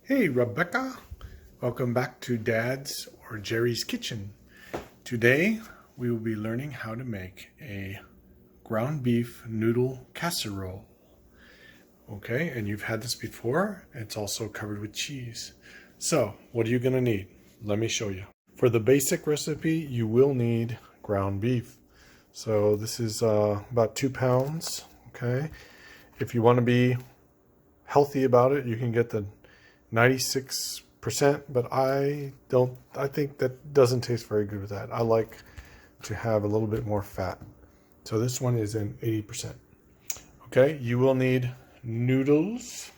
Hey Rebecca, welcome back to Dad's or Jerry's Kitchen. Today we will be learning how to make a ground beef noodle casserole. Okay, and you've had this before. It's also covered with cheese. So what are you going to need? Let me show you. For the basic recipe, you will need ground beef. So this is about 2 pounds. Okay, if you want to be healthy about it, you can get the 96%, but I think that doesn't taste very good with that. I like to have a little bit more fat. So this one is in 80%. Okay, you will need noodles,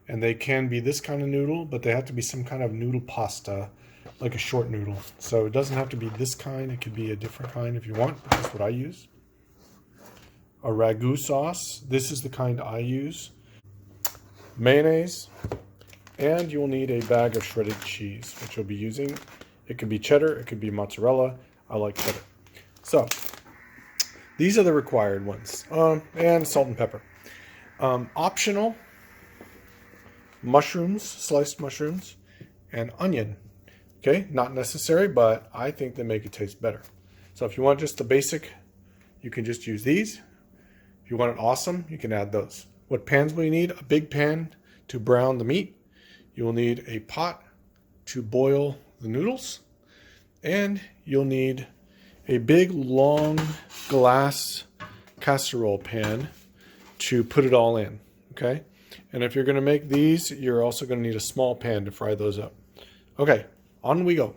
and they can be this kind of noodle, but they have to be some kind of noodle pasta, like a short noodle. So it doesn't have to be this kind, it could be a different kind if you want, but that's what I use. A Ragu sauce, this is the kind I use. Mayonnaise. And you'll need a bag of shredded cheese, which you'll be using. It could be cheddar, it could be mozzarella. I like cheddar. So, these are the required ones. And salt and pepper. Optional, mushrooms, sliced mushrooms, and onion. Okay, not necessary, but I think they make it taste better. So if you want just the basic, you can just use these. If you want it awesome, you can add those. What pans will you need? A big pan to brown the meat. You will need a pot to boil the noodles, and you'll need a big long glass casserole pan to put it all in, okay? And if you're going to make these, you're also going to need a small pan to fry those up. Okay, on we go.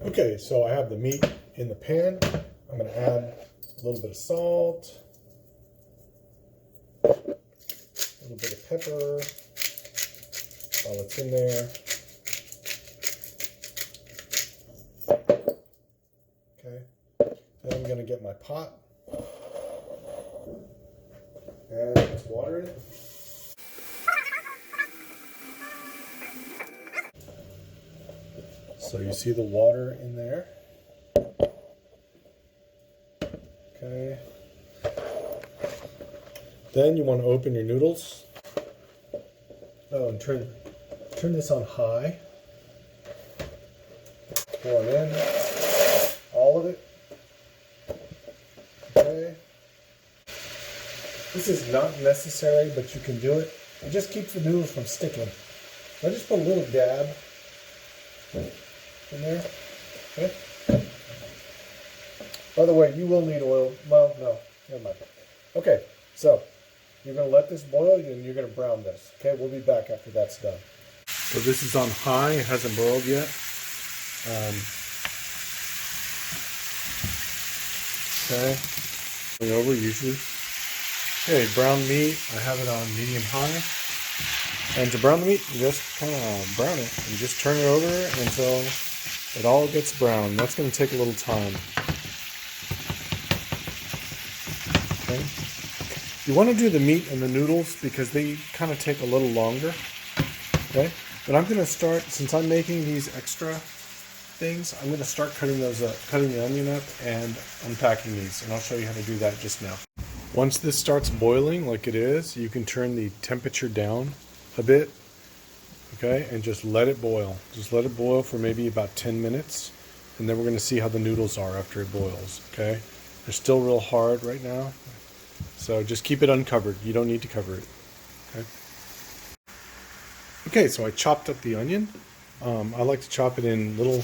Okay, so I have the meat in the pan. I'm going to add a little bit of salt, a little bit of pepper, while it's in there. Okay, then I'm going to get my pot and put some water in it. So you see the water in there. Okay. Then you want to open your noodles. Oh, and turn this on high. Pour it in. All of it. Okay. This is not necessary, but you can do it. It just keeps the noodles from sticking. I just put a little dab in there. Okay. By the way, you will need oil. Well, no, never mind. Okay, so you're going to let this boil and you're going to brown this. Okay, we'll be back after that's done. So this is on high. It hasn't boiled yet. Okay, going over usually. Okay, brown meat. I have it on medium high. And to brown the meat, you just kind of brown it and just turn it over until it all gets brown. That's going to take a little time. Okay. You want to do the meat and the noodles because they kind of take a little longer. Okay, but I'm going to start, since I'm making these extra things, I'm going to start cutting those up, cutting the onion up and unpacking these, and I'll show you how to do that just now. Once this starts boiling like it is, you can turn the temperature down a bit, okay, and just let it boil. Just let it boil for maybe about 10 minutes, and then we're going to see how the noodles are after it boils, okay? They're still real hard right now, so just keep it uncovered. You don't need to cover it, okay? Okay, so I chopped up the onion. I like to chop it in little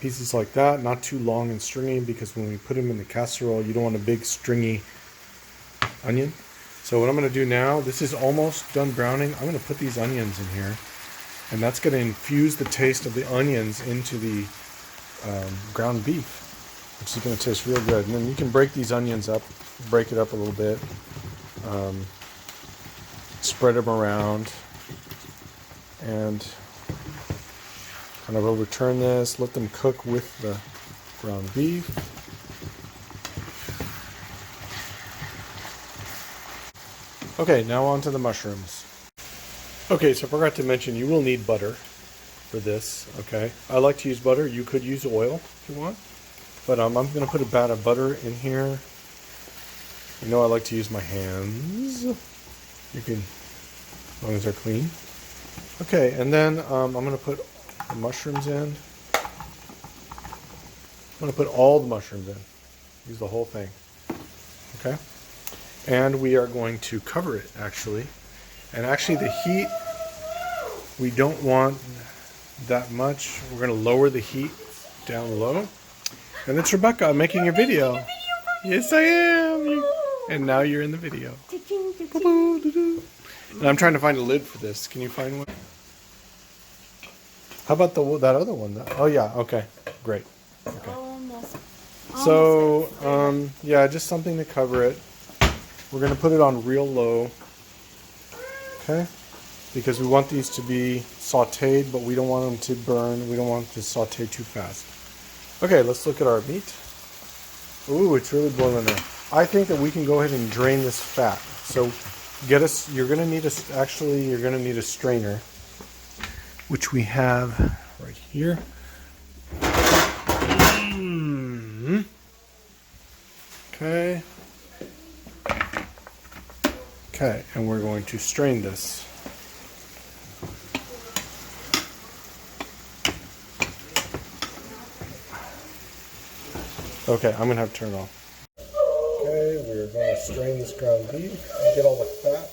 pieces like that, not too long and stringy, because when we put them in the casserole, you don't want a big stringy onion. So what I'm going to do now, this is almost done browning. I'm going to put these onions in here, and that's going to infuse the taste of the onions into the ground beef, which is going to taste real good. And then you can break these onions up, break it up a little bit, spread them around, and kind of overturn this, let them cook with the ground beef. Okay, now on to the mushrooms. Okay, so I forgot to mention you will need butter for this, okay? I like to use butter. You could use oil if you want. But I'm going to put a bat of butter in here. You know I like to use my hands. You can as long as they're clean. Okay, and then I'm going to put the mushrooms in. I'm going to put all the mushrooms in. Use the whole thing. Okay? And we are going to cover it, actually. And actually the heat, we don't want that much. We're going to lower the heat down low. And it's Rebecca. I'm making a video. Yes, I am. And now you're in the video. And I'm trying to find a lid for this. Can you find one? How about that other one? Oh, yeah. Okay. Great. Okay. So, yeah, just something to cover it. We're going to put it on real low. Okay? Because we want these to be sauteed, but we don't want them to burn. We don't want them to saute too fast. Okay, let's look at our meat. Ooh, it's really boiling there. I think that we can go ahead and drain this fat. So you're going to need a strainer, which we have right here. Okay. Okay, and we're going to strain this. Okay, I'm going to have to turn it off. Okay, we're going to strain this ground beef. Get all the fat.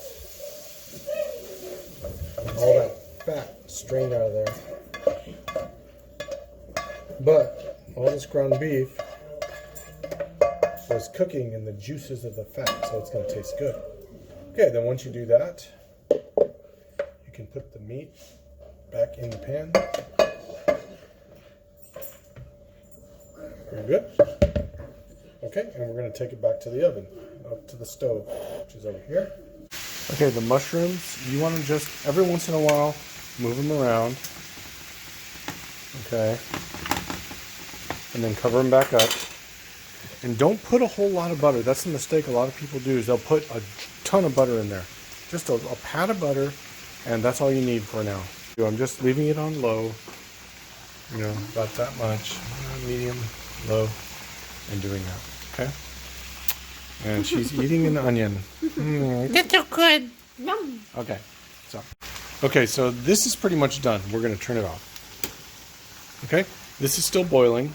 All that fat strained out of there. But all this ground beef was cooking in the juices of the fat, so it's going to taste good. Okay, then once you do that, you can put the meat back in the pan. Very good. Okay, and we're going to take it back to the oven, up to the stove, which is over here. Okay, the mushrooms, you want to just, every once in a while, move them around. Okay. And then cover them back up. And don't put a whole lot of butter. That's the mistake a lot of people do, is they'll put a ton of butter in there. Just a pat of butter, and that's all you need for now. I'm just leaving it on low, about that much, medium, low, and doing that, okay? And she's eating an onion. That's so good. Yum. Okay, so this is pretty much done. We're going to turn it off. Okay, this is still boiling.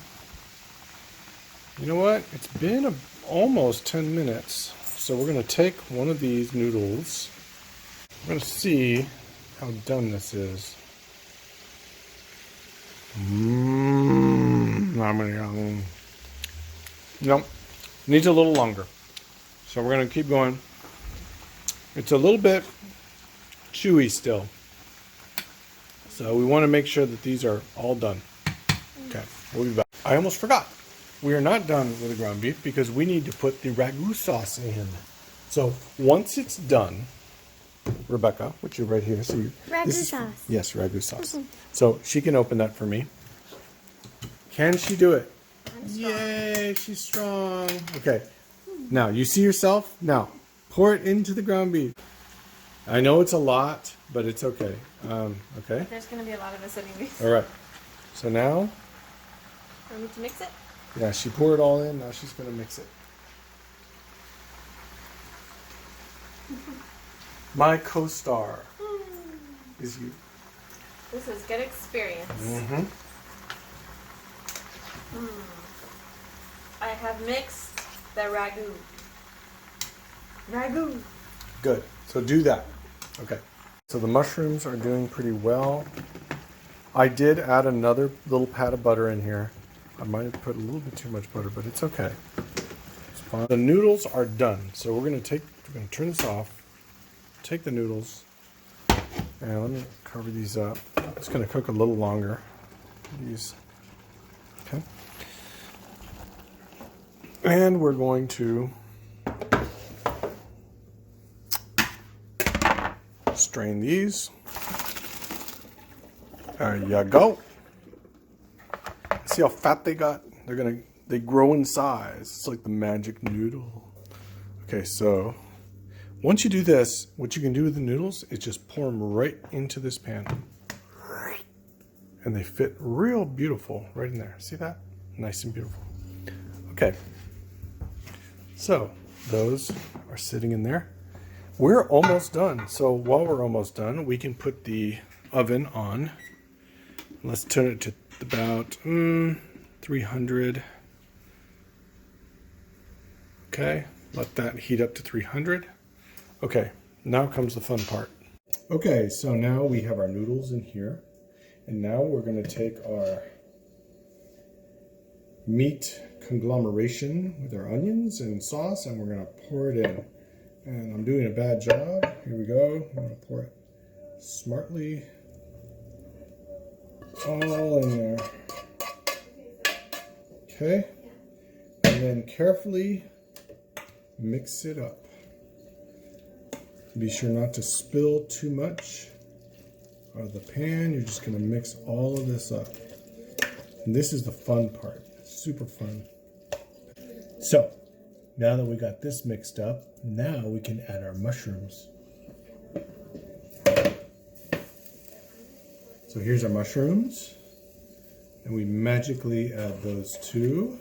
You know what? It's been almost 10 minutes. So we're going to take one of these noodles. We're going to see how done this is. Nope. Needs a little longer. So we're going to keep going. It's a little bit chewy still. So we want to make sure that these are all done. Okay, we'll be back. I almost forgot. We are not done with the ground beef because we need to put the Ragu sauce in. So once it's done, Rebecca, which you're right here. So Ragu sauce. Yes, Ragu sauce. So she can open that for me. Can she do it? Yay, she's strong. Okay, now you see yourself. Now pour it into the ground beef. I know it's a lot, but it's okay. Okay. There's going to be a lot of us eating these. All right. So now. Want me to mix it? Yeah, she poured it all in. Now she's going to mix it. My co-star is you. This is good experience. I have mixed the ragu. Ragu. Good. So do that. Okay. So the mushrooms are doing pretty well. I did add another little pat of butter in here. I might have put a little bit too much butter, but it's okay. It's fine. The noodles are done. So we're going to turn this off. Take the noodles. And let me cover these up. It's going to cook a little longer. These. Okay. And we're going to strain these. There you go. See how fat they got? They grow in size. It's like the magic noodle. Okay, so once you do this, what you can do with the noodles is just pour them right into this pan. And they fit real beautiful right in there. See that? Nice and beautiful. Okay. So those are sitting in there. We're almost done. So while we're almost done, we can put the oven on. Let's turn it to about 300. Okay, let that heat up to 300. Okay, now comes the fun part. Okay, so now we have our noodles in here. And now we're going to take our meat conglomeration with our onions and sauce, and we're going to pour it in. And I'm doing a bad job. Here we go. I'm going to pour it smartly all in there. Okay. And then carefully mix it up. Be sure not to spill too much out of the pan. You're just going to mix all of this up. And this is the fun part. Super fun. So, now that we got this mixed up, now we can add our mushrooms. So here's our mushrooms. And we magically add those too.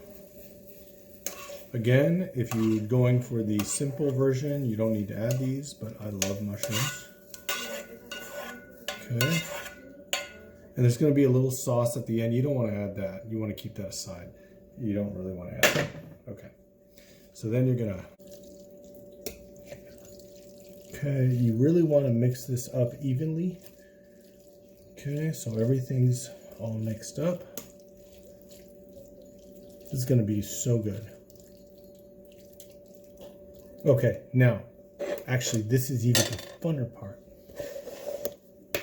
Again, if you're going for the simple version, you don't need to add these, but I love mushrooms. Okay. And there's going to be a little sauce at the end. You don't want to add that. You want to keep that aside. You don't really want to add that. Okay. So then you're going to... Okay, you really want to mix this up evenly. Okay, so everything's all mixed up. This is going to be so good. Okay, now, actually, this is even the funner part.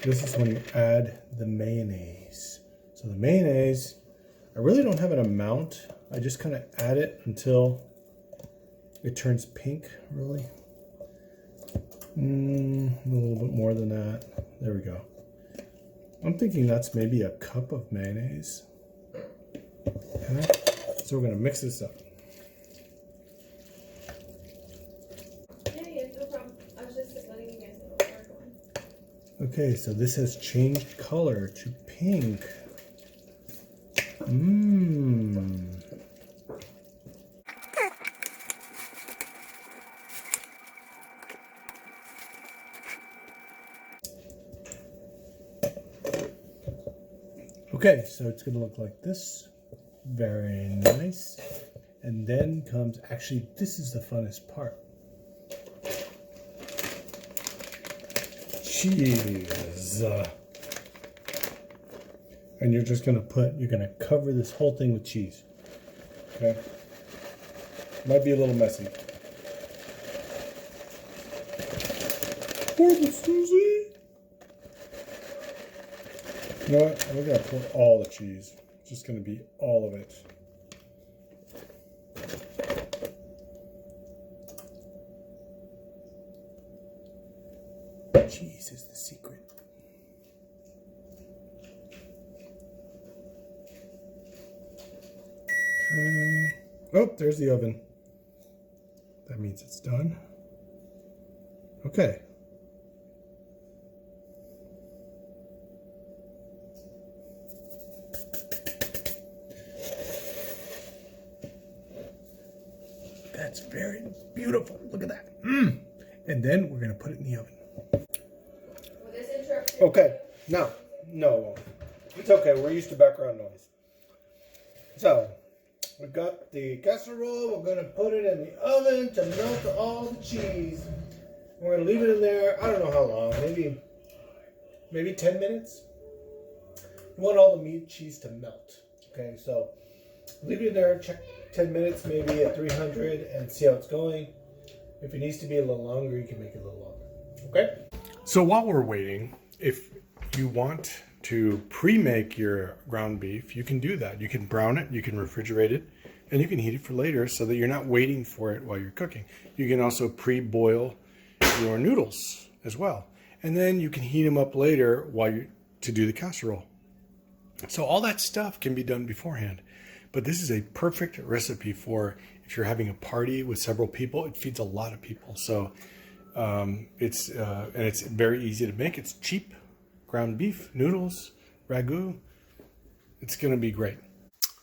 This is when you add the mayonnaise. So the mayonnaise, I really don't have an amount. I just kind of add it until it turns pink, really. A little bit more than that. There we go. I'm thinking that's maybe a cup of mayonnaise. Okay, so we're going to mix this up. Okay, so this has changed color to pink. Okay, so it's going to look like this. Very nice. And then comes, actually, this is the funnest part. Cheese. And you're just going to cover this whole thing with cheese. Okay? Might be a little messy. Pour the Susie. You know what? We're going to pour all the cheese. It's just going to be all of it. Cheese is the secret. Okay. Oh, there's the oven. That means it's done. Okay. That's very beautiful. Look at that. And then we're going to put it in the oven. Okay, now, no, it's okay. We're used to background noise. So, we've got the casserole. We're going to put it in the oven to melt all the cheese. We're going to leave it in there, I don't know how long, maybe 10 minutes. You want all the meat cheese to melt. Okay, so leave it in there, check 10 minutes, maybe at 300, and see how it's going. If it needs to be a little longer, you can make it a little longer. Okay? So while we're waiting, if you want to pre-make your ground beef, you can do that. You can brown it, you can refrigerate it, and you can heat it for later so that you're not waiting for it while you're cooking. You can also pre-boil your noodles as well. And then you can heat them up later to do the casserole. So all that stuff can be done beforehand. But this is a perfect recipe for if you're having a party with several people. It feeds a lot of people. So it's very easy to make. It's cheap. Ground beef, noodles, ragu. It's going to be great.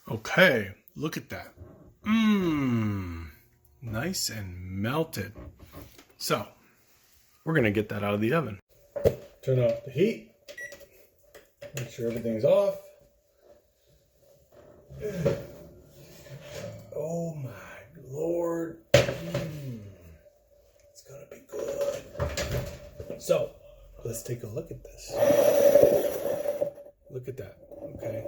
Okay, look at that. Nice and melted. So we're going to get that out of the oven. Turn off the heat. Make sure everything's off. Oh my Lord. It's going to be good. So, let's take a look at this. Look at that. Okay.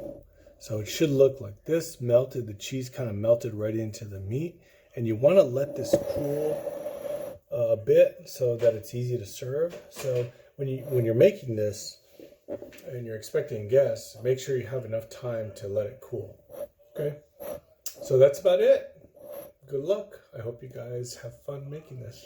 So it should look like this. Melted, the cheese kind of melted right into the meat. And you want to let this cool a bit so that it's easy to serve. So when you're making this and you're expecting guests, make sure you have enough time to let it cool. Okay? So that's about it. Good luck. I hope you guys have fun making this.